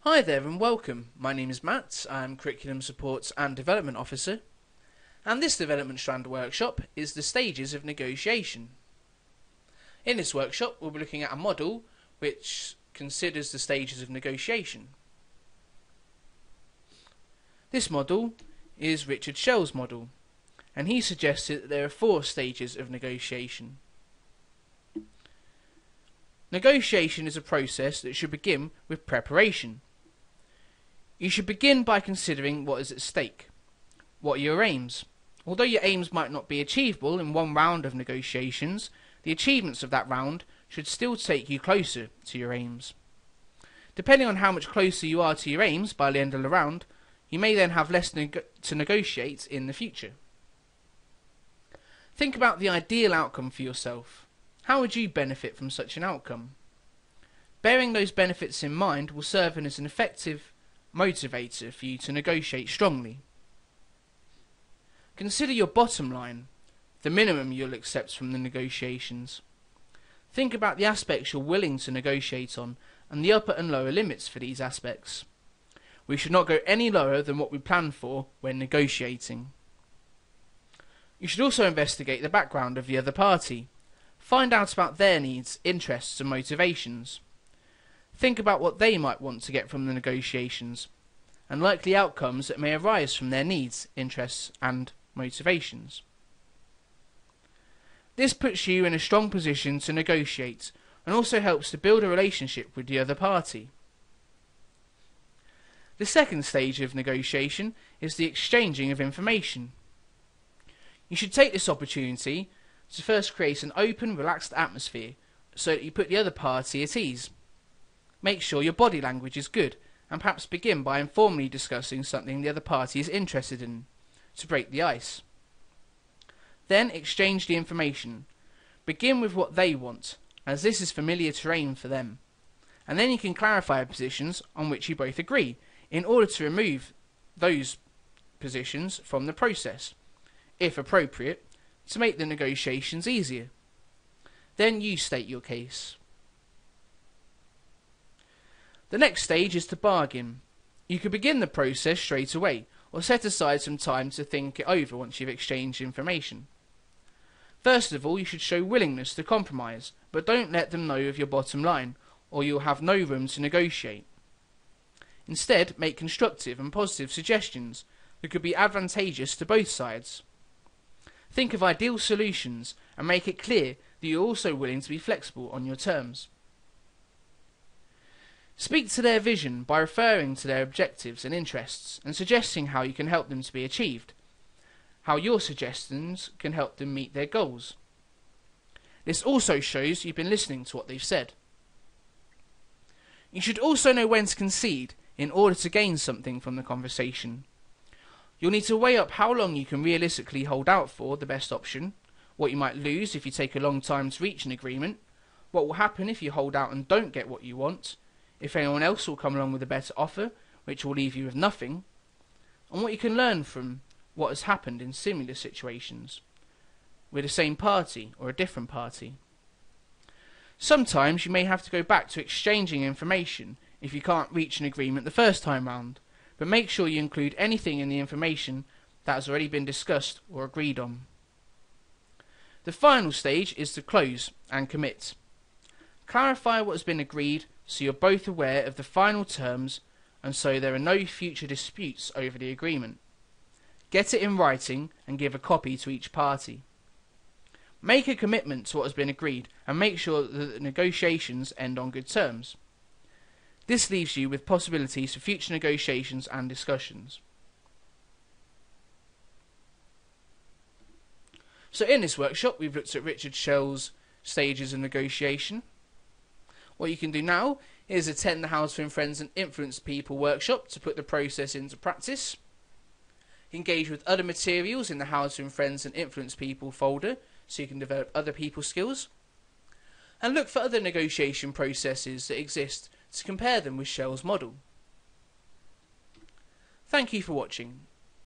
Hi there and welcome. My name is Matt. I'm Curriculum Supports and Development Officer, and this Development Strand workshop is the stages of negotiation. In this workshop we'll be looking at a model which considers the stages of negotiation. This model is Richard Shell's model, and he suggested that there are 4 stages of negotiation. Negotiation is a process that should begin with preparation. You should begin by considering what is at stake. What are your aims? Although your aims might not be achievable in one round of negotiations, the achievements of that round should still take you closer to your aims. Depending on how much closer you are to your aims by the end of the round, you may then have less to negotiate in the future. Think about the ideal outcome for yourself. How would you benefit from such an outcome? Bearing those benefits in mind will serve as an effective motivator for you to negotiate strongly. Consider your bottom line, the minimum you'll accept from the negotiations. Think about the aspects you're willing to negotiate on and the upper and lower limits for these aspects. We should not go any lower than what we plan for when negotiating. You should also investigate the background of the other party. Find out about their needs, interests and motivations. Think about what they might want to get from the negotiations, and likely outcomes that may arise from their needs, interests and motivations. This puts you in a strong position to negotiate, and also helps to build a relationship with the other party. The second stage of negotiation is the exchanging of information. You should take this opportunity to first create an open, relaxed atmosphere so that you put the other party at ease. Make sure your body language is good, and perhaps begin by informally discussing something the other party is interested in, to break the ice. Then exchange the information. Begin with what they want, as this is familiar terrain for them, and then you can clarify positions on which you both agree, in order to remove those positions from the process, if appropriate, to make the negotiations easier. Then you state your case. The next stage is to bargain. You could begin the process straight away, or set aside some time to think it over once you've exchanged information. First of all, you should show willingness to compromise, but don't let them know of your bottom line, or you'll have no room to negotiate. Instead, make constructive and positive suggestions that could be advantageous to both sides. Think of ideal solutions, and make it clear that you're also willing to be flexible on your terms. Speak to their vision by referring to their objectives and interests and suggesting how you can help them to be achieved, how your suggestions can help them meet their goals. This also shows you've been listening to what they've said. You should also know when to concede in order to gain something from the conversation. You'll need to weigh up how long you can realistically hold out for the best option, what you might lose if you take a long time to reach an agreement, what will happen if you hold out and don't get what you want, if anyone else will come along with a better offer, which will leave you with nothing, and what you can learn from what has happened in similar situations, with the same party or a different party. Sometimes you may have to go back to exchanging information if you can't reach an agreement the first time round, but make sure you include anything in the information that has already been discussed or agreed on. The final stage is to close and commit. Clarify what has been agreed so you're both aware of the final terms and so there are no future disputes over the agreement. Get it in writing and give a copy to each party. Make a commitment to what has been agreed and make sure that the negotiations end on good terms. This leaves you with possibilities for future negotiations and discussions. So in this workshop we've looked at Richard Shell's stages of negotiation. What you can do now is attend the How to Win Friends and Influence People workshop to put the process into practice. Engage with other materials in the How to Win Friends and Influence People folder so you can develop other people skills. And look for other negotiation processes that exist to compare them with Shell's model. Thank you for watching.